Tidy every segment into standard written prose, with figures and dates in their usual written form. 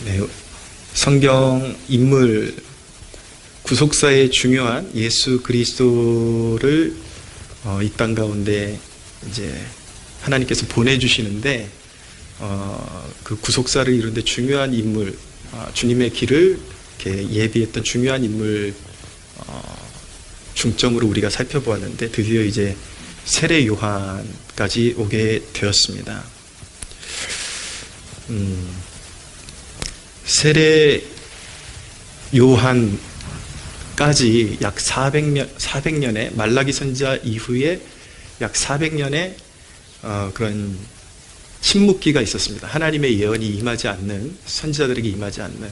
네, 성경 인물 구속사의 중요한 예수 그리스도를 이 땅 가운데 이제 하나님께서 보내주시는데 그 구속사를 이루는데 중요한 인물, 주님의 길을 이렇게 예비했던 중요한 인물 중점으로 우리가 살펴보았는데 드디어 이제 세례 요한까지 오게 되었습니다. 세례 요한까지 약 400년의 말라기 선지자 이후에 약 400년의 그런 침묵기가 있었습니다. 하나님의 예언이 임하지 않는, 선지자들에게 임하지 않는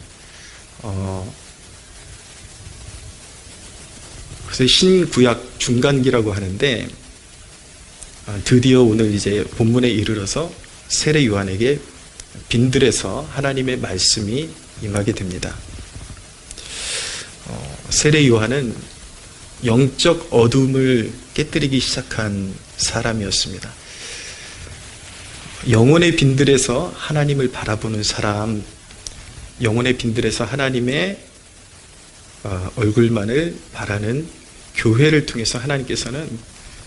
그래서 신구약 중간기라고 하는데 드디어 오늘 이제 본문에 이르러서 세례 요한에게 빈들에서 하나님의 말씀이 임하게 됩니다. 세례 요한은 영적 어둠을 깨뜨리기 시작한 사람이었습니다. 영혼의 빈들에서 하나님을 바라보는 사람, 영혼의 빈들에서 하나님의 얼굴만을 바라는 교회를 통해서 하나님께서는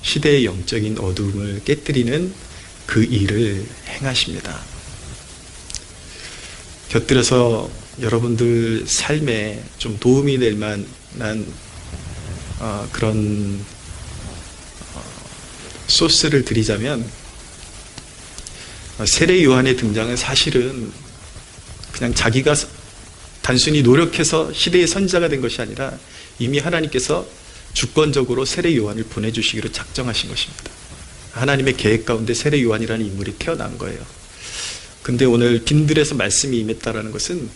시대의 영적인 어둠을 깨뜨리는 그 일을 행하십니다. 곁들여서 여러분들 삶에 좀 도움이 될 만한 그런 소스를 드리자면 세례 요한의 등장은 사실은 그냥 자기가 단순히 노력해서 시대의 선지자가 된 것이 아니라 이미 하나님께서 주권적으로 세례 요한을 보내주시기로 작정하신 것입니다. 하나님의 계획 가운데 세례 요한이라는 인물이 태어난 거예요. 근데 오늘 빈들에서 말씀이 임했다라는 것은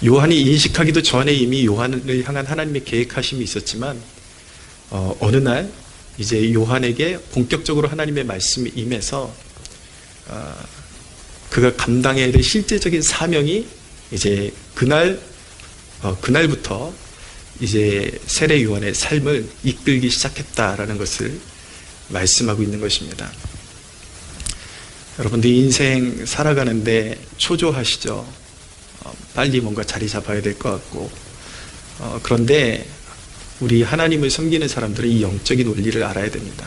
요한이 인식하기도 전에 이미 요한을 향한 하나님의 계획하심이 있었지만 어느 날 이제 요한에게 본격적으로 하나님의 말씀이 임해서 그가 감당해야 될 실제적인 사명이 이제 그날부터 이제 세례 요한의 삶을 이끌기 시작했다라는 것을 말씀하고 있는 것입니다. 여러분들 인생 살아가는데 초조하시죠? 빨리 뭔가 자리 잡아야 될 것 같고 그런데 우리 하나님을 섬기는 사람들은 이 영적인 원리를 알아야 됩니다.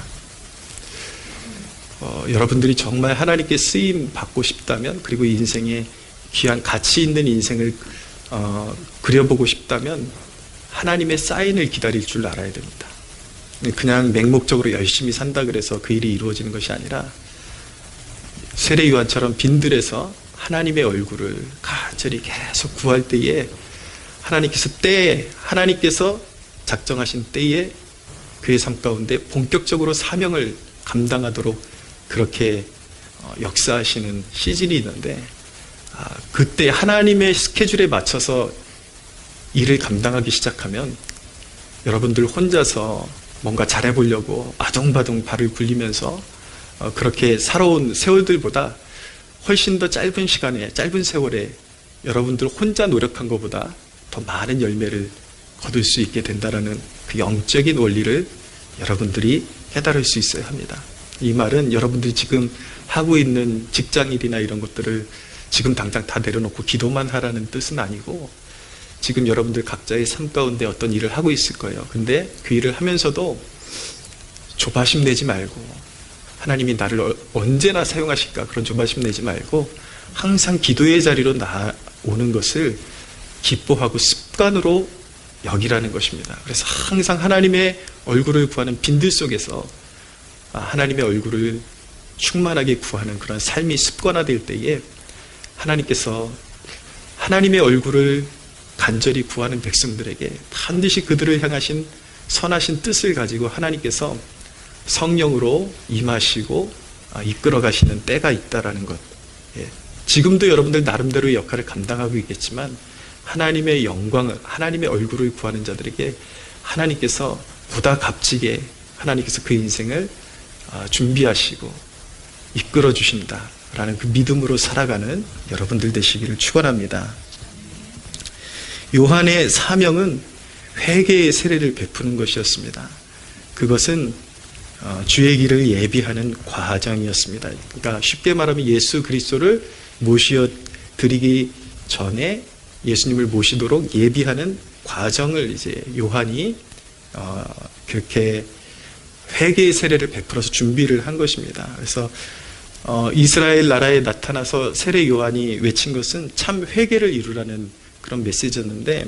여러분들이 정말 하나님께 쓰임 받고 싶다면 그리고 인생에 귀한 가치 있는 인생을 그려보고 싶다면 하나님의 사인을 기다릴 줄 알아야 됩니다. 그냥 맹목적으로 열심히 산다 그래서 그 일이 이루어지는 것이 아니라 세례 요한처럼 빈들에서 하나님의 얼굴을 간절히 계속 구할 때에 하나님께서 작정하신 때에 그의 삶 가운데 본격적으로 사명을 감당하도록 그렇게 역사하시는 시즌이 있는데 그때 하나님의 스케줄에 맞춰서 일을 감당하기 시작하면 여러분들 혼자서 뭔가 잘해보려고 아둥바둥 발을 굴리면서 그렇게 살아온 세월들보다 훨씬 더 짧은 시간에 짧은 세월에 여러분들 혼자 노력한 것보다 더 많은 열매를 거둘 수 있게 된다는 그 영적인 원리를 여러분들이 깨달을 수 있어야 합니다. 이 말은 여러분들이 지금 하고 있는 직장일이나 이런 것들을 지금 당장 다 내려놓고 기도만 하라는 뜻은 아니고 지금 여러분들 각자의 삶 가운데 어떤 일을 하고 있을 거예요. 근데 그 일을 하면서도 조바심 내지 말고 하나님이 나를 언제나 사용하실까 그런 조바심 내지 말고 항상 기도의 자리로 나오는 것을 기뻐하고 습관으로 여기라는 것입니다. 그래서 항상 하나님의 얼굴을 구하는 빈들 속에서 하나님의 얼굴을 충만하게 구하는 그런 삶이 습관화될 때에 하나님께서 하나님의 얼굴을 간절히 구하는 백성들에게 반드시 그들을 향하신 선하신 뜻을 가지고 하나님께서 성령으로 임하시고 이끌어 가시는 때가 있다라는 것. 지금도 여러분들 나름대로의 역할을 감당하고 있겠지만 하나님의 영광을, 하나님의 얼굴을 구하는 자들에게 하나님께서 보다 값지게 하나님께서 그 인생을 준비하시고 이끌어 주신다라는 그 믿음으로 살아가는 여러분들 되시기를 축원합니다. 요한의 사명은 회개의 세례를 베푸는 것이었습니다. 그것은 주의 길을 예비하는 과정이었습니다. 그러니까 쉽게 말하면 예수 그리스도를 모시어 드리기 전에 예수님을 모시도록 예비하는 과정을 이제 요한이 그렇게 회개의 세례를 베풀어서 준비를 한 것입니다. 그래서 이스라엘 나라에 나타나서 세례 요한이 외친 것은 참 회개를 이루라는 그런 메시지였는데,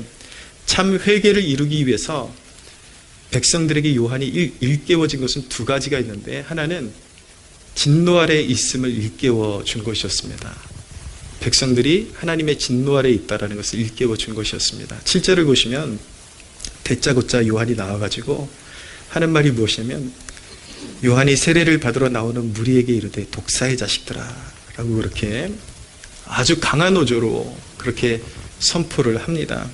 참 회개를 이루기 위해서 백성들에게 요한이 일깨워진 것은 두 가지가 있는데, 하나는 진노 아래 있음을 일깨워 준 것이었습니다. 백성들이 하나님의 진노 아래 있다라는 것을 일깨워 준 것이었습니다. 7절을 보시면 대짜고짜 요한이 나와가지고 하는 말이 무엇이냐면, 요한이 세례를 받으러 나오는 무리에게 이르되 독사의 자식들아 라고 그렇게 아주 강한 어조로 그렇게 선포를 합니다.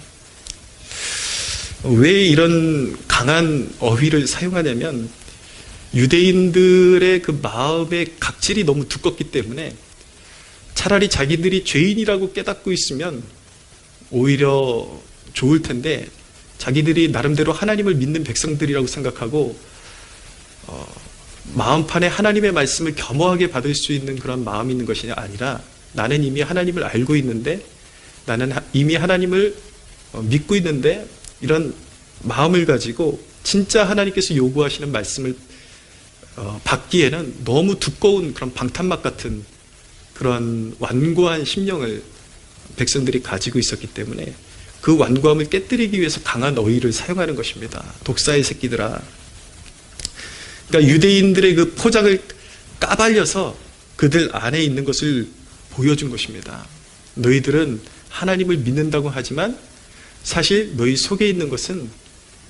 왜 이런 강한 어휘를 사용하냐면, 유대인들의 그 마음의 각질이 너무 두껍기 때문에 차라리 자기들이 죄인이라고 깨닫고 있으면 오히려 좋을 텐데, 자기들이 나름대로 하나님을 믿는 백성들이라고 생각하고 마음판에 하나님의 말씀을 겸허하게 받을 수 있는 그런 마음이 있는 것이 아니라, 나는 이미 하나님을 알고 있는데, 나는 이미 하나님을 믿고 있는데, 이런 마음을 가지고 진짜 하나님께서 요구하시는 말씀을 받기에는 너무 두꺼운 그런 방탄막 같은 그런 완고한 심령을 백성들이 가지고 있었기 때문에 그 완고함을 깨뜨리기 위해서 강한 어휘를 사용하는 것입니다. 독사의 새끼들아. 그러니까 유대인들의 그 포장을 까발려서 그들 안에 있는 것을 보여준 것입니다. 너희들은 하나님을 믿는다고 하지만 사실 너희 속에 있는 것은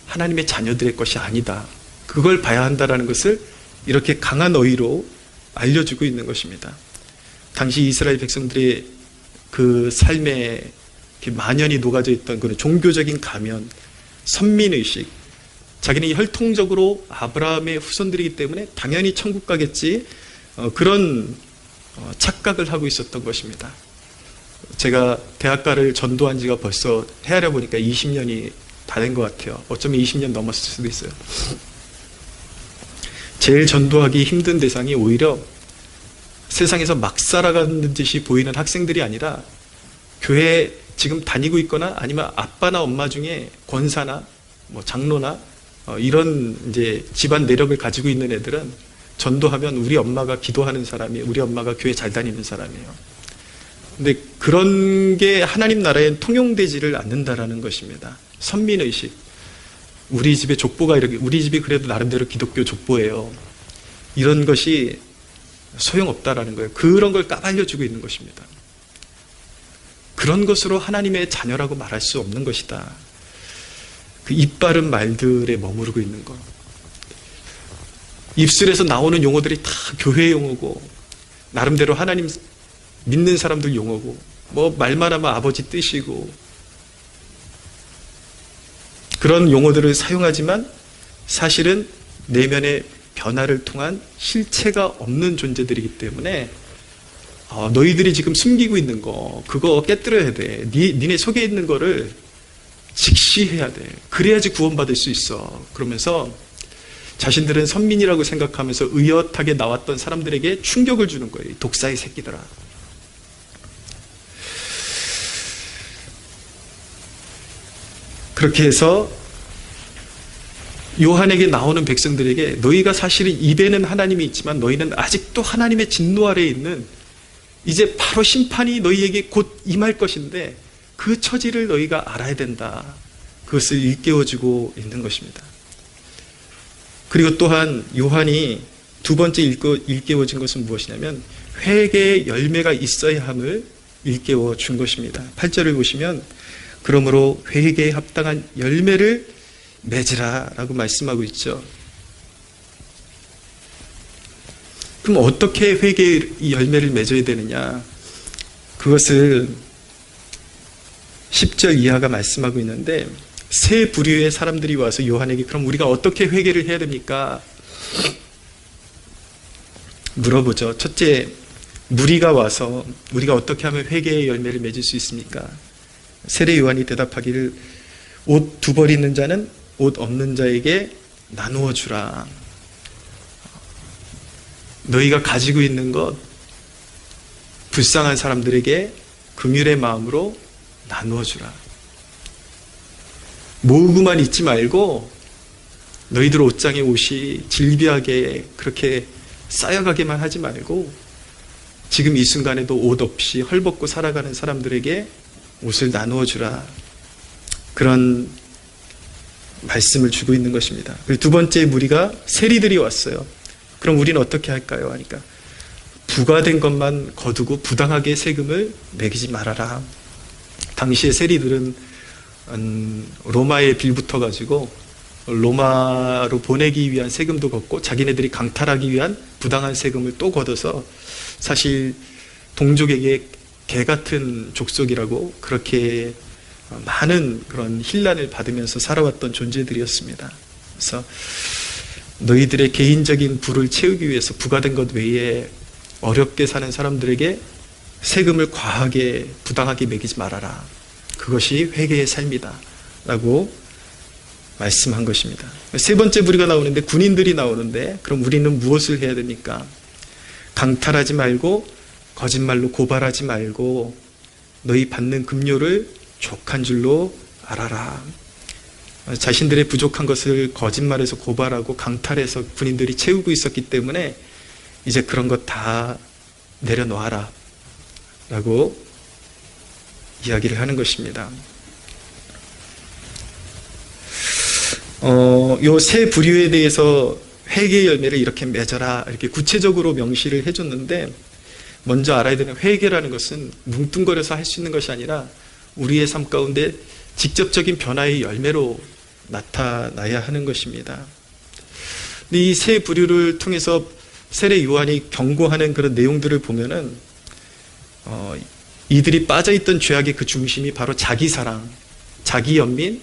하나님의 자녀들의 것이 아니다. 그걸 봐야 한다라는 것을 이렇게 강한 어휘로 알려주고 있는 것입니다. 당시 이스라엘 백성들의 그 삶에 만연히 녹아져 있던 그런 종교적인 가면, 선민의식, 자기는 혈통적으로 아브라함의 후손들이기 때문에 당연히 천국 가겠지, 그런 착각을 하고 있었던 것입니다. 제가 대학가를 전도한 지가 벌써 헤아려 보니까 20년이 다 된 것 같아요. 어쩌면 20년 넘었을 수도 있어요. 제일 전도하기 힘든 대상이 오히려 세상에서 막 살아가는 듯이 보이는 학생들이 아니라, 교회에 지금 다니고 있거나 아니면 아빠나 엄마 중에 권사나 뭐 장로나 이런 이제 집안 내력을 가지고 있는 애들은 전도하면 우리 엄마가 기도하는 사람이, 우리 엄마가 교회 잘 다니는 사람이에요. 근데 그런 게 하나님 나라에 통용되지를 않는다라는 것입니다. 선민의식. 우리 집에 족보가 이렇게, 우리 집이 그래도 나름대로 기독교 족보예요. 이런 것이 소용없다라는 거예요. 그런 걸 까발려주고 있는 것입니다. 그런 것으로 하나님의 자녀라고 말할 수 없는 것이다. 그 입바른 말들에 머무르고 있는 것. 입술에서 나오는 용어들이 다 교회 용어고, 나름대로 하나님 믿는 사람들 용어고, 뭐 말만 하면 아버지 뜻이고, 그런 용어들을 사용하지만 사실은 내면의 변화를 통한 실체가 없는 존재들이기 때문에 너희들이 지금 숨기고 있는 거, 그거 깨뜨려야 돼. 니네 속에 있는 거를 직시해야 돼. 그래야지 구원받을 수 있어. 그러면서 자신들은 선민이라고 생각하면서 의젓하게 나왔던 사람들에게 충격을 주는 거예요. 독사의 새끼들아. 그렇게 해서 요한에게 나오는 백성들에게, 너희가 사실은 입에는 하나님이 있지만 너희는 아직도 하나님의 진노 아래에 있는, 이제 바로 심판이 너희에게 곧 임할 것인데 그 처지를 너희가 알아야 된다. 그것을 일깨워주고 있는 것입니다. 그리고 또한 요한이 두 번째 일깨워준 것은 무엇이냐면, 회개의 열매가 있어야 함을 일깨워 준 것입니다. 8절을 보시면, 그러므로 회개에 합당한 열매를 맺으라 라고 말씀하고 있죠. 그럼 어떻게 회개의 열매를 맺어야 되느냐? 그것을 10절 이하가 말씀하고 있는데, 세 부류의 사람들이 와서 요한에게 그럼 우리가 어떻게 회개를 해야 됩니까? 물어보죠. 첫째, 무리가 와서 우리가 어떻게 하면 회개의 열매를 맺을 수 있습니까? 세례 요한이 대답하기를, 옷 두 벌 있는 자는 옷 없는 자에게 나누어 주라. 너희가 가지고 있는 것, 불쌍한 사람들에게 긍휼의 마음으로 나누어 주라. 모으고만 있지 말고 너희들 옷장에 옷이 질비하게 그렇게 쌓여가기만 하지 말고 지금 이 순간에도 옷 없이 헐벗고 살아가는 사람들에게 옷을 나누어 주라. 그런 말씀을 주고 있는 것입니다. 그리고 두 번째 무리가 세리들이 왔어요. 그럼 우리는 어떻게 할까요? 하니까 부과된 것만 거두고 부당하게 세금을 매기지 말아라. 당시의 세리들은 로마에 빌붙어가지고 로마로 보내기 위한 세금도 걷고 자기네들이 강탈하기 위한 부당한 세금을 또 걷어서 사실 동족에게 개 같은 족속이라고 그렇게 많은 그런 힐난을 받으면서 살아왔던 존재들이었습니다. 그래서 너희들의 개인적인 부를 채우기 위해서 부과된 것 외에 어렵게 사는 사람들에게 세금을 과하게 부당하게 매기지 말아라. 그것이 회개의 삶이다 라고 말씀한 것입니다. 세 번째 무리가 나오는데 군인들이 나오는데 그럼 우리는 무엇을 해야 됩니까? 강탈하지 말고 거짓말로 고발하지 말고 너희 받는 급료를 족한 줄로 알아라. 자신들의 부족한 것을 거짓말해서 고발하고 강탈해서 군인들이 채우고 있었기 때문에 이제 그런 것 다 내려놓아라 라고 이야기를 하는 것입니다. 요 세 부류에 대해서 회개의 열매를 이렇게 맺어라 이렇게 구체적으로 명시를 해줬는데 먼저 알아야 되는 회개라는 것은 뭉뚱거려서 할 수 있는 것이 아니라 우리의 삶 가운데 직접적인 변화의 열매로 나타나야 하는 것입니다. 이 세 부류를 통해서 세례 요한이 경고하는 그런 내용들을 보면은 이들이 빠져있던 죄악의 그 중심이 바로 자기사랑, 자기연민,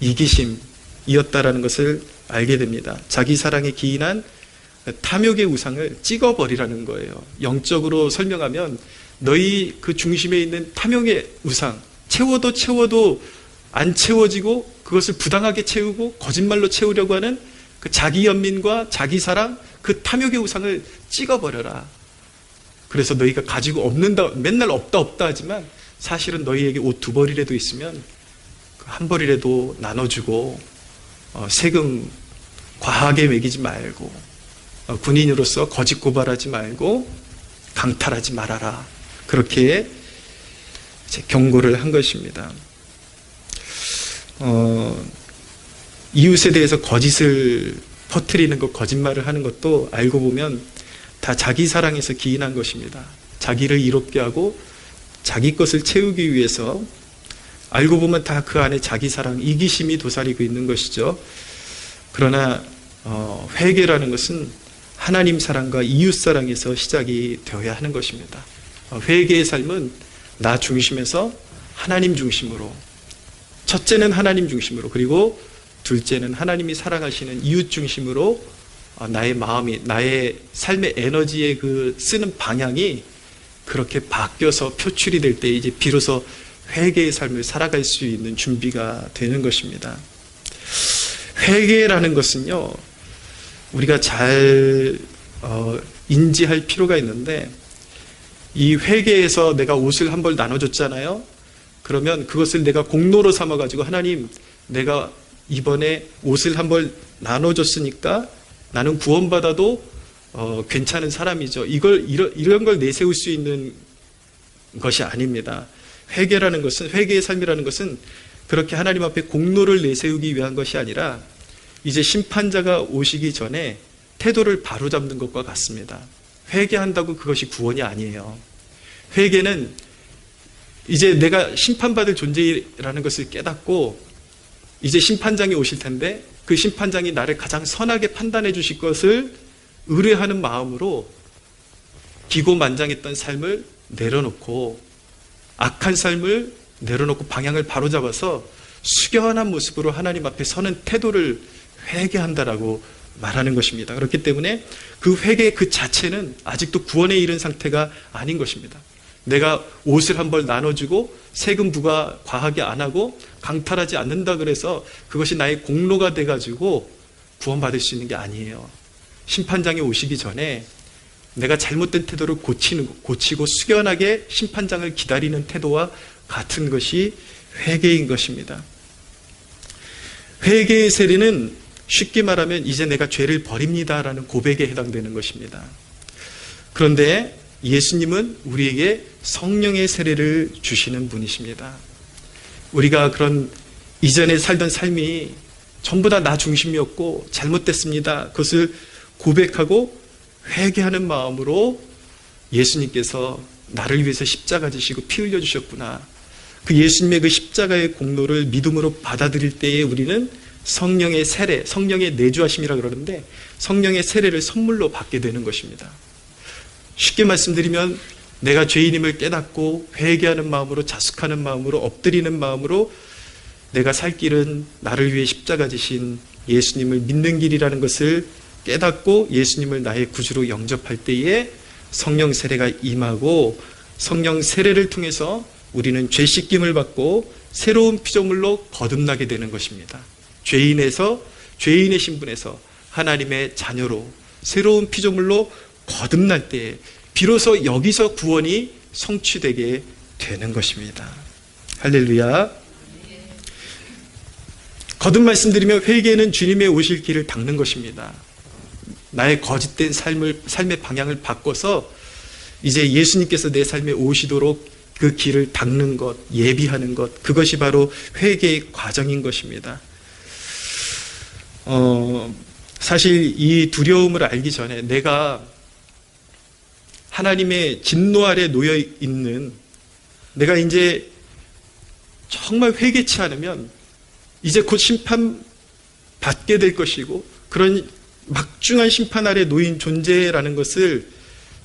이기심이었다라는 것을 알게 됩니다. 자기사랑에 기인한 탐욕의 우상을 찍어버리라는 거예요. 영적으로 설명하면 너희 그 중심에 있는 탐욕의 우상, 채워도 안 채워지고 그것을 부당하게 채우고 거짓말로 채우려고 하는 그 자기연민과 자기사랑, 그 탐욕의 우상을 찍어버려라. 그래서 너희가 가지고 없는다, 맨날 없다 하지만 사실은 너희에게 옷 2벌이라도 있으면 한 벌이라도 나눠주고 세금 과하게 매기지 말고 군인으로서 거짓 고발하지 말고 강탈하지 말아라. 그렇게 경고를 한 것입니다. 이웃에 대해서 거짓을 퍼뜨리는 것, 거짓말을 하는 것도 알고 보면 다 자기 사랑에서 기인한 것입니다. 자기를 이롭게 하고 자기 것을 채우기 위해서 알고 보면 다 그 안에 자기 사랑, 이기심이 도사리고 있는 것이죠. 그러나 회개라는 것은 하나님 사랑과 이웃 사랑에서 시작이 되어야 하는 것입니다. 회개의 삶은 나 중심에서 하나님 중심으로, 첫째는 하나님 중심으로, 그리고 둘째는 하나님이 사랑하시는 이웃 중심으로 나의 마음이, 나의 삶의 에너지의 그 쓰는 방향이 그렇게 바뀌어서 표출이 될 때 이제 비로소 회개의 삶을 살아갈 수 있는 준비가 되는 것입니다. 회개라는 것은요, 우리가 잘 인지할 필요가 있는데, 이 회개에서 내가 옷을 한 벌 나눠줬잖아요. 그러면 그것을 내가 공로로 삼아가지고 하나님, 내가 이번에 옷을 한 벌 나눠줬으니까 나는 구원받아도 괜찮은 사람이죠. 이런 걸 내세울 수 있는 것이 아닙니다. 회개라는 것은, 회개의 삶이라는 것은 그렇게 하나님 앞에 공로를 내세우기 위한 것이 아니라 이제 심판자가 오시기 전에 태도를 바로잡는 것과 같습니다. 회개한다고 그것이 구원이 아니에요. 회개는 이제 내가 심판받을 존재라는 것을 깨닫고 이제 심판장이 오실 텐데 그 심판장이 나를 가장 선하게 판단해 주실 것을 의뢰하는 마음으로 기고만장했던 삶을 내려놓고 악한 삶을 내려놓고 방향을 바로잡아서 숙연한 모습으로 하나님 앞에 서는 태도를 회개한다라고 말하는 것입니다. 그렇기 때문에 그 회개 그 자체는 아직도 구원에 이른 상태가 아닌 것입니다. 내가 옷을 한 벌 나눠주고 세금 부과 과하게 안 하고 강탈하지 않는다 그래서 그것이 나의 공로가 돼가지고 구원받을 수 있는 게 아니에요. 심판장이 오시기 전에 내가 잘못된 태도를 고치고 숙연하게 심판장을 기다리는 태도와 같은 것이 회개인 것입니다. 회개의 세례는 쉽게 말하면 이제 내가 죄를 버립니다라는 고백에 해당되는 것입니다. 그런데 예수님은 우리에게 성령의 세례를 주시는 분이십니다. 우리가 그런 이전에 살던 삶이 전부 다 나 중심이었고 잘못됐습니다. 그것을 고백하고 회개하는 마음으로 예수님께서 나를 위해서 십자가 지시고 피 흘려주셨구나. 그 예수님의 그 십자가의 공로를 믿음으로 받아들일 때에 우리는 성령의 세례, 성령의 내주하심이라고 그러는데 성령의 세례를 선물로 받게 되는 것입니다. 쉽게 말씀드리면 내가 죄인임을 깨닫고 회개하는 마음으로, 자숙하는 마음으로, 엎드리는 마음으로 내가 살 길은 나를 위해 십자가 지신 예수님을 믿는 길이라는 것을 깨닫고 예수님을 나의 구주로 영접할 때에 성령 세례가 임하고, 성령 세례를 통해서 우리는 죄 씻김을 받고 새로운 피조물로 거듭나게 되는 것입니다. 죄인의 신분에서 하나님의 자녀로 새로운 피조물로 거듭날 때에 비로소 여기서 구원이 성취되게 되는 것입니다. 할렐루야. 거듭 말씀드리면 회개는 주님의 오실 길을 닦는 것입니다. 나의 거짓된 삶의 방향을 바꿔서 이제 예수님께서 내 삶에 오시도록 그 길을 닦는 것, 예비하는 것, 그것이 바로 회개의 과정인 것입니다. 사실 이 두려움을 알기 전에 내가 하나님의 진노 아래 놓여 있는, 내가 이제 정말 회개치 않으면 이제 곧 심판 받게 될 것이고 그런 막중한 심판 아래 놓인 존재라는 것을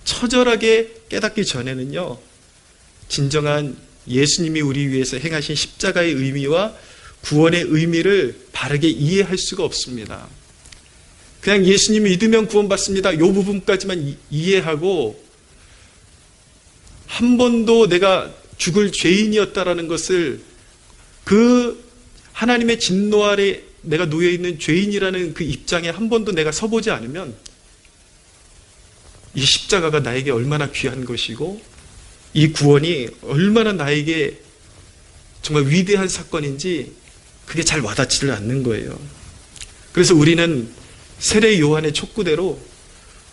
처절하게 깨닫기 전에는요, 진정한 예수님이 우리 위해서 행하신 십자가의 의미와 구원의 의미를 바르게 이해할 수가 없습니다. 그냥 예수님이 믿으면 구원받습니다, 이 부분까지만 이해하고 한 번도 내가 죽을 죄인이었다라는 것을, 그 하나님의 진노 아래 내가 놓여있는 죄인이라는 그 입장에 한 번도 내가 서보지 않으면 이 십자가가 나에게 얼마나 귀한 것이고 이 구원이 얼마나 나에게 정말 위대한 사건인지 그게 잘 와닿지를 않는 거예요. 그래서 우리는 세례 요한의 촉구대로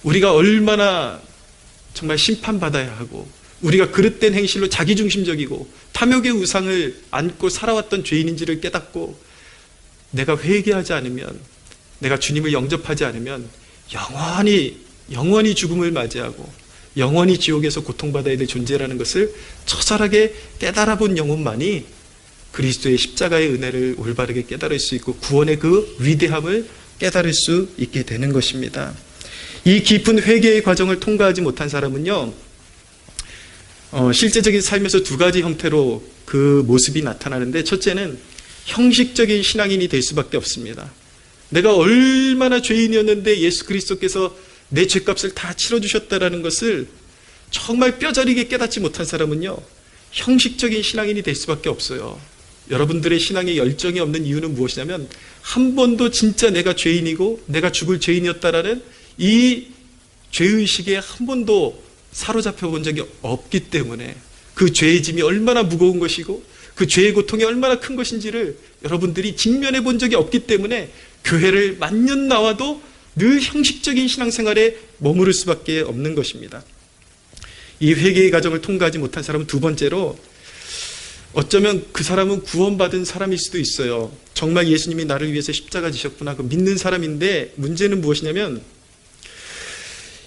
우리가 얼마나 정말 심판받아야 하고, 우리가 그릇된 행실로 자기중심적이고 탐욕의 우상을 안고 살아왔던 죄인인지를 깨닫고, 내가 회개하지 않으면, 내가 주님을 영접하지 않으면 영원히 죽음을 맞이하고 영원히 지옥에서 고통받아야 될 존재라는 것을 처절하게 깨달아 본 영혼만이 그리스도의 십자가의 은혜를 올바르게 깨달을 수 있고 구원의 그 위대함을 깨달을 수 있게 되는 것입니다. 이 깊은 회개의 과정을 통과하지 못한 사람은요, 실제적인 삶에서 두 가지 형태로 그 모습이 나타나는데, 첫째는 형식적인 신앙인이 될 수밖에 없습니다. 내가 얼마나 죄인이었는데 예수 그리스도께서 내 죄값을 다 치러주셨다라는 것을 정말 뼈저리게 깨닫지 못한 사람은요, 형식적인 신앙인이 될 수밖에 없어요. 여러분들의 신앙에 열정이 없는 이유는 무엇이냐면, 한 번도 진짜 내가 죄인이고 내가 죽을 죄인이었다라는 이 죄의식에 한 번도 사로잡혀 본 적이 없기 때문에, 그 죄의 짐이 얼마나 무거운 것이고 그 죄의 고통이 얼마나 큰 것인지를 여러분들이 직면해 본 적이 없기 때문에 교회를 만년 나와도 늘 형식적인 신앙생활에 머무를 수밖에 없는 것입니다. 이 회개의 과정을 통과하지 못한 사람은 두 번째로, 어쩌면 그 사람은 구원받은 사람일 수도 있어요. 정말 예수님이 나를 위해서 십자가 지셨구나, 그 믿는 사람인데, 문제는 무엇이냐면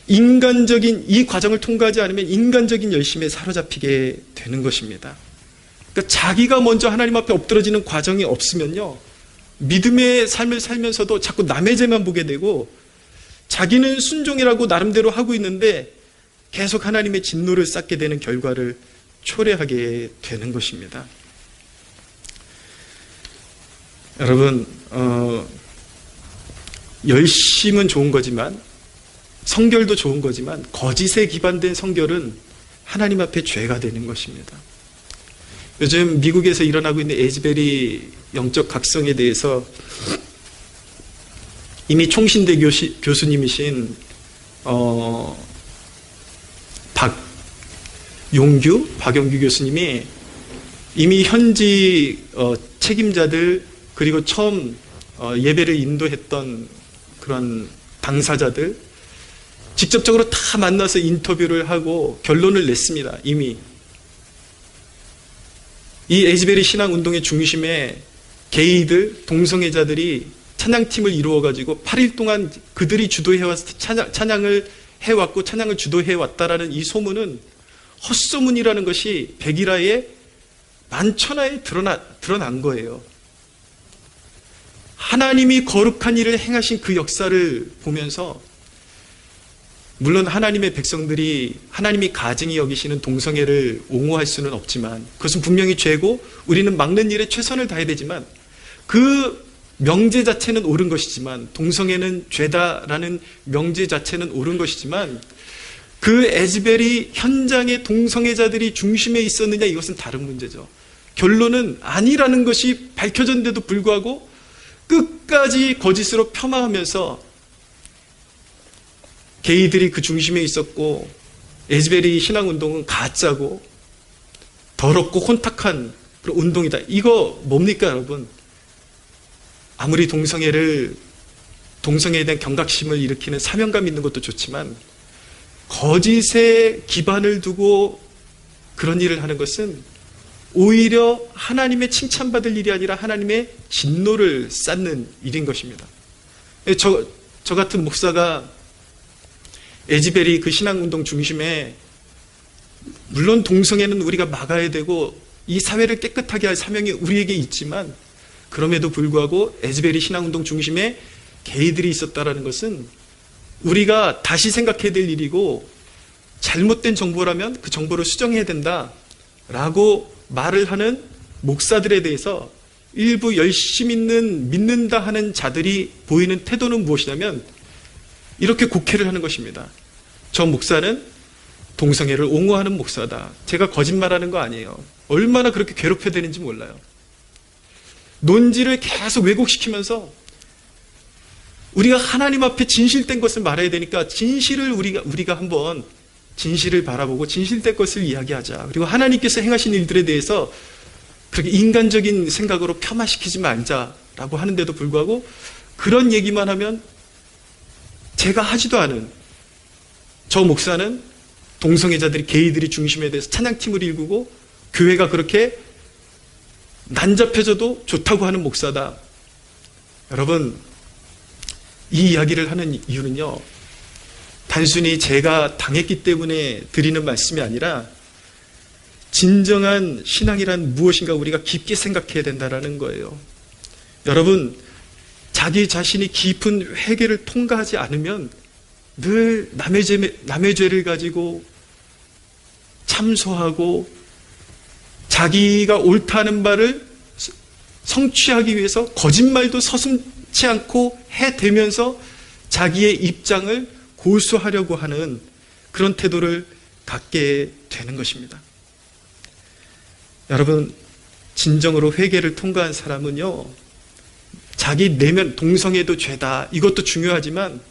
이 과정을 통과하지 않으면 인간적인 열심에 사로잡히게 되는 것입니다. 그러니까 자기가 먼저 하나님 앞에 엎드러지는 과정이 없으면요, 믿음의 삶을 살면서도 자꾸 남의 죄만 보게 되고, 자기는 순종이라고 나름대로 하고 있는데 계속 하나님의 진노를 쌓게 되는 결과를 초래하게 되는 것입니다. 여러분, 열심은 좋은 거지만, 성결도 좋은 거지만, 거짓에 기반된 성결은 하나님 앞에 죄가 되는 것입니다. 요즘 미국에서 일어나고 있는 에즈베리 영적 각성에 대해서 이미 총신대 교수님이신 박영규 교수님이 이미 현지 책임자들 그리고 처음 예배를 인도했던 그런 당사자들 직접적으로 다 만나서 인터뷰를 하고 결론을 냈습니다. 이미 이 에즈베리 신앙운동의 중심에 게이들, 동성애자들이 찬양팀을 이루어가지고 8일 동안 그들이 찬양을 해왔고 찬양을 주도해왔다라는 이 소문은 헛소문이라는 것이 백일화에 만천하에 드러난 거예요. 하나님이 거룩한 일을 행하신 그 역사를 보면서 물론 하나님의 백성들이 하나님이 가증히 여기시는 동성애를 옹호할 수는 없지만 그것은 분명히 죄고 우리는 막는 일에 최선을 다해야 되지만 그 명제 자체는 옳은 것이지만 동성애는 죄다라는 명제 자체는 옳은 것이지만 그 에즈베리 현장의 동성애자들이 중심에 있었느냐 이것은 다른 문제죠. 결론은 아니라는 것이 밝혀졌는데도 불구하고 끝까지 거짓으로 폄하하면서 게이들이 그 중심에 있었고 에즈베리 신앙운동은 가짜고 더럽고 혼탁한 그런 운동이다. 이거 뭡니까 여러분? 아무리 동성애에 대한 경각심을 일으키는 사명감 있는 것도 좋지만 거짓에 기반을 두고 그런 일을 하는 것은 오히려 하나님의 칭찬받을 일이 아니라 하나님의 진노를 쌓는 일인 것입니다. 저 같은 목사가 에즈베리 그 신앙운동 중심에 물론 동성애는 우리가 막아야 되고 이 사회를 깨끗하게 할 사명이 우리에게 있지만 그럼에도 불구하고 에즈베리 신앙운동 중심에 게이들이 있었다라는 것은 우리가 다시 생각해야 될 일이고 잘못된 정보라면 그 정보를 수정해야 된다라고 말을 하는 목사들에 대해서 일부 열심히 믿는다 하는 자들이 보이는 태도는 무엇이냐면 이렇게 곡해를 하는 것입니다. 저 목사는 동성애를 옹호하는 목사다. 제가 거짓말하는 거 아니에요. 얼마나 그렇게 괴롭혀야 되는지 몰라요. 논지를 계속 왜곡시키면서 우리가 하나님 앞에 진실된 것을 말해야 되니까 진실을 우리가 한번 진실을 바라보고 진실된 것을 이야기하자. 그리고 하나님께서 행하신 일들에 대해서 그렇게 인간적인 생각으로 폄하시키지 말자라고 하는데도 불구하고 그런 얘기만 하면 제가 하지도 않은 저 목사는 동성애자들이 게이들이 중심에 대해서 찬양팀을 일구고 교회가 그렇게 난잡해져도 좋다고 하는 목사다. 여러분 이 이야기를 하는 이유는요 단순히 제가 당했기 때문에 드리는 말씀이 아니라 진정한 신앙이란 무엇인가 우리가 깊게 생각해야 된다는 거예요. 여러분 자기 자신이 깊은 회개를 통과하지 않으면 늘 남의 죄를 가지고 참소하고 자기가 옳다는 바를 성취하기 위해서 거짓말도 서슴지 않고 해대면서 자기의 입장을 고수하려고 하는 그런 태도를 갖게 되는 것입니다. 여러분 진정으로 회개를 통과한 사람은요 자기 내면 동성애도 죄다 이것도 중요하지만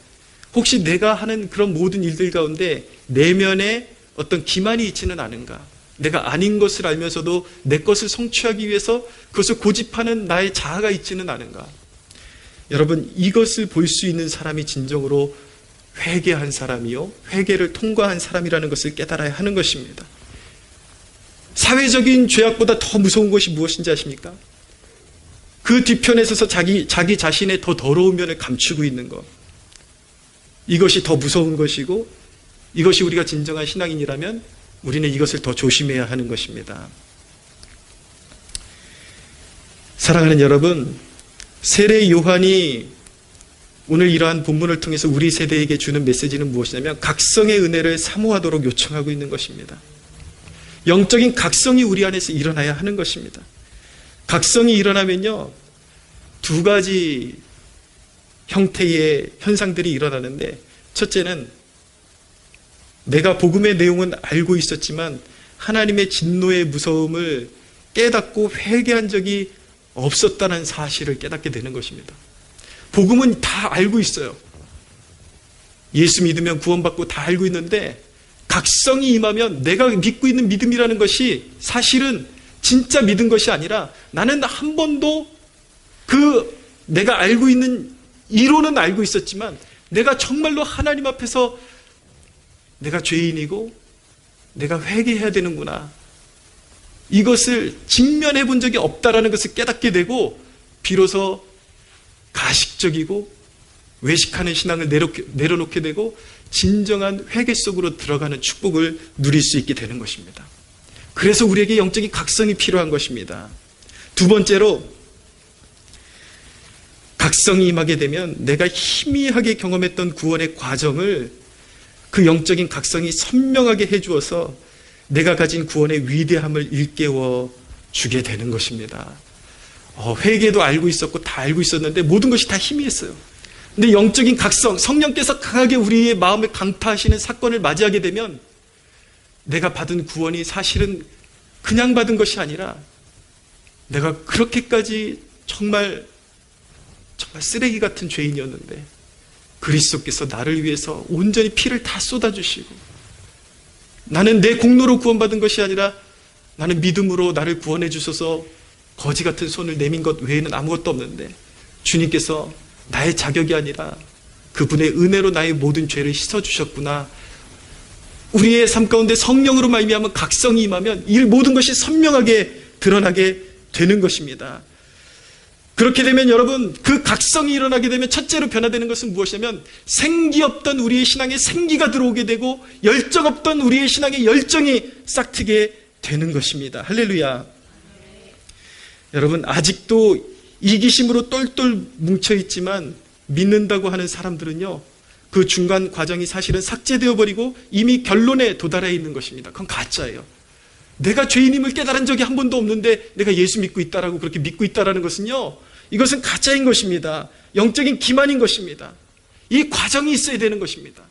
혹시 내가 하는 그런 모든 일들 가운데 내면에 어떤 기만이 있지는 않은가, 내가 아닌 것을 알면서도 내 것을 성취하기 위해서 그것을 고집하는 나의 자아가 있지는 않은가. 여러분 이것을 볼 수 있는 사람이 진정으로 회개한 사람이요 회개를 통과한 사람이라는 것을 깨달아야 하는 것입니다. 사회적인 죄악보다 더 무서운 것이 무엇인지 아십니까? 그 뒤편에 서서 자기 자신의 더 더러운 면을 감추고 있는 것, 이것이 더 무서운 것이고 이것이 우리가 진정한 신앙인이라면 우리는 이것을 더 조심해야 하는 것입니다. 사랑하는 여러분, 세례 요한이 오늘 이러한 본문을 통해서 우리 세대에게 주는 메시지는 무엇이냐면 각성의 은혜를 사모하도록 요청하고 있는 것입니다. 영적인 각성이 우리 안에서 일어나야 하는 것입니다. 각성이 일어나면요 두 가지 형태의 현상들이 일어나는데, 첫째는 내가 복음의 내용은 알고 있었지만 하나님의 진노의 무서움을 깨닫고 회개한 적이 없었다는 사실을 깨닫게 되는 것입니다. 복음은 다 알고 있어요. 예수 믿으면 구원받고 다 알고 있는데 각성이 임하면 내가 믿고 있는 믿음이라는 것이 사실은 진짜 믿은 것이 아니라 나는 한 번도 내가 알고 있는 이론은 알고 있었지만 내가 정말로 하나님 앞에서 내가 죄인이고 내가 회개해야 되는구나, 이것을 직면해 본 적이 없다라는 것을 깨닫게 되고 비로소 가식적이고 외식하는 신앙을 내려놓게 되고 진정한 회개 속으로 들어가는 축복을 누릴 수 있게 되는 것입니다. 그래서 우리에게 영적인 각성이 필요한 것입니다. 두 번째로, 각성이 임하게 되면 내가 희미하게 경험했던 구원의 과정을 그 영적인 각성이 선명하게 해주어서 내가 가진 구원의 위대함을 일깨워 주게 되는 것입니다. 회개도 알고 있었고 다 알고 있었는데 모든 것이 다 희미했어요. 근데 영적인 각성, 성령께서 강하게 우리의 마음을 강타하시는 사건을 맞이하게 되면 내가 받은 구원이 사실은 그냥 받은 것이 아니라 내가 그렇게까지 정말 쓰레기 같은 죄인이었는데 그리스도께서 나를 위해서 온전히 피를 다 쏟아주시고, 나는 내 공로로 구원받은 것이 아니라 나는 믿음으로 나를 구원해 주셔서 거지 같은 손을 내민 것 외에는 아무것도 없는데 주님께서 나의 자격이 아니라 그분의 은혜로 나의 모든 죄를 씻어주셨구나. 우리의 삶 가운데 성령으로 말미암아 각성이 임하면 이 모든 것이 선명하게 드러나게 되는 것입니다. 그렇게 되면 여러분, 그 각성이 일어나게 되면 첫째로 변화되는 것은 무엇이냐면 생기 없던 우리의 신앙에 생기가 들어오게 되고 열정 없던 우리의 신앙에 열정이 싹트게 되는 것입니다. 할렐루야. 여러분, 아직도 이기심으로 똘똘 뭉쳐있지만 믿는다고 하는 사람들은요, 그 중간 과정이 사실은 삭제되어 버리고 이미 결론에 도달해 있는 것입니다. 그건 가짜예요. 내가 죄인임을 깨달은 적이 한 번도 없는데 내가 예수 믿고 있다라고 그렇게 믿고 있다라는 것은요, 이것은 가짜인 것입니다. 영적인 기만인 것입니다. 이 과정이 있어야 되는 것입니다.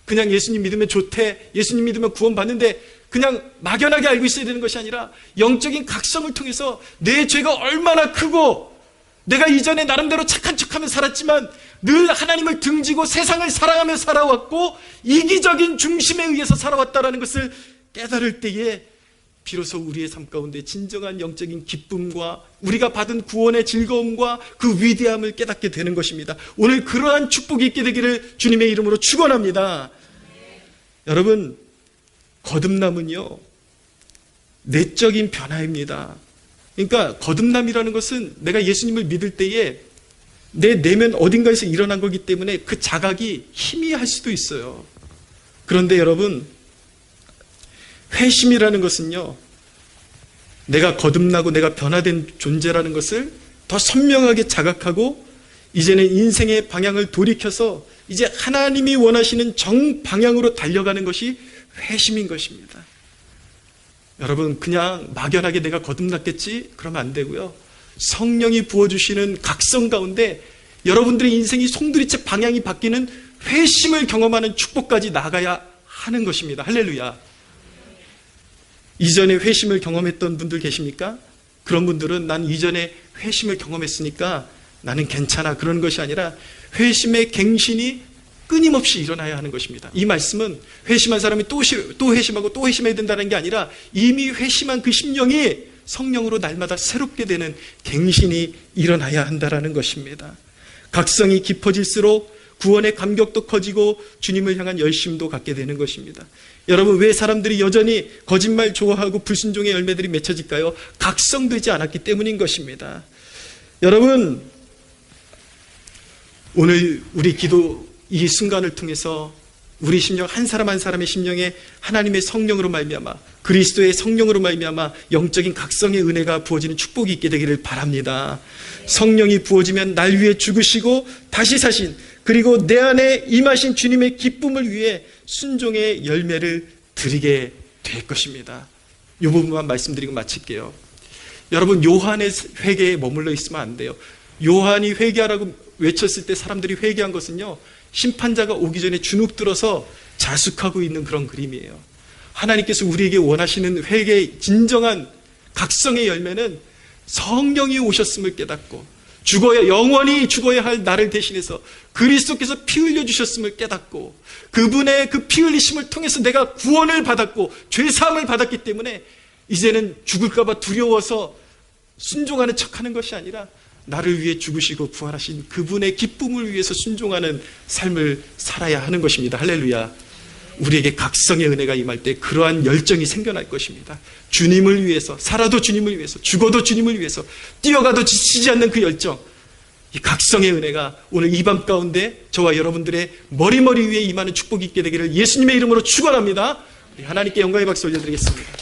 그냥 예수님 믿으면 좋대, 예수님 믿으면 구원받는데 그냥 막연하게 알고 있어야 되는 것이 아니라 영적인 각성을 통해서 내 죄가 얼마나 크고 내가 이전에 나름대로 착한 척하며 살았지만 늘 하나님을 등지고 세상을 사랑하며 살아왔고 이기적인 중심에 의해서 살아왔다는 것을 깨달을 때에 비로소 우리의 삶 가운데 진정한 영적인 기쁨과 우리가 받은 구원의 즐거움과 그 위대함을 깨닫게 되는 것입니다. 오늘 그러한 축복이 있게 되기를 주님의 이름으로 축원합니다. 여러분, 거듭남은요, 내적인 변화입니다. 그러니까 거듭남이라는 것은 내가 예수님을 믿을 때에 내 내면 어딘가에서 일어난 거기 때문에 그 자각이 희미할 수도 있어요. 그런데 여러분, 회심이라는 것은요, 내가 거듭나고 내가 변화된 존재라는 것을 더 선명하게 자각하고 이제는 인생의 방향을 돌이켜서 이제 하나님이 원하시는 정방향으로 달려가는 것이 회심인 것입니다. 여러분, 그냥 막연하게 내가 거듭났겠지? 그러면 안 되고요. 성령이 부어주시는 각성 가운데 여러분들의 인생이 송두리째 방향이 바뀌는 회심을 경험하는 축복까지 나가야 하는 것입니다. 할렐루야. 이전에 회심을 경험했던 분들 계십니까? 그런 분들은 난 이전에 회심을 경험했으니까 나는 괜찮아, 그러는 것이 아니라 회심의 갱신이 끊임없이 일어나야 하는 것입니다. 이 말씀은 회심한 사람이 또 회심하고 또 회심해야 된다는 게 아니라 이미 회심한 그 심령이 성령으로 날마다 새롭게 되는 갱신이 일어나야 한다는 것입니다. 각성이 깊어질수록 구원의 감격도 커지고 주님을 향한 열심도 갖게 되는 것입니다. 여러분, 왜 사람들이 여전히 거짓말 좋아하고 불순종의 열매들이 맺혀질까요? 각성되지 않았기 때문인 것입니다. 여러분, 오늘 우리 기도 이 순간을 통해서 우리 심령 한 사람 한 사람의 심령에 하나님의 성령으로 말미암아 그리스도의 성령으로 말미암아 영적인 각성의 은혜가 부어지는 축복이 있게 되기를 바랍니다. 성령이 부어지면 날 위해 죽으시고 다시 사신, 그리고 내 안에 임하신 주님의 기쁨을 위해 순종의 열매를 드리게 될 것입니다. 이 부분만 말씀드리고 마칠게요. 여러분, 요한의 회개에 머물러 있으면 안 돼요. 요한이 회개하라고 외쳤을 때 사람들이 회개한 것은요, 심판자가 오기 전에 주눅 들어서 자숙하고 있는 그런 그림이에요. 하나님께서 우리에게 원하시는 회개의 진정한 각성의 열매는 성령이 오셨음을 깨닫고 영원히 죽어야 할 나를 대신해서 그리스도께서 피 흘려 주셨음을 깨닫고 그분의 그 피 흘리심을 통해서 내가 구원을 받았고 죄사함을 받았기 때문에 이제는 죽을까 봐 두려워서 순종하는 척하는 것이 아니라 나를 위해 죽으시고 부활하신 그분의 기쁨을 위해서 순종하는 삶을 살아야 하는 것입니다. 할렐루야. 우리에게 각성의 은혜가 임할 때 그러한 열정이 생겨날 것입니다. 주님을 위해서, 살아도 주님을 위해서, 죽어도 주님을 위해서, 뛰어가도 지치지 않는 그 열정, 이 각성의 은혜가 오늘 이 밤 가운데 저와 여러분들의 머리 위에 임하는 축복이 있게 되기를 예수님의 이름으로 축원합니다. 하나님께 영광의 박수 올려드리겠습니다.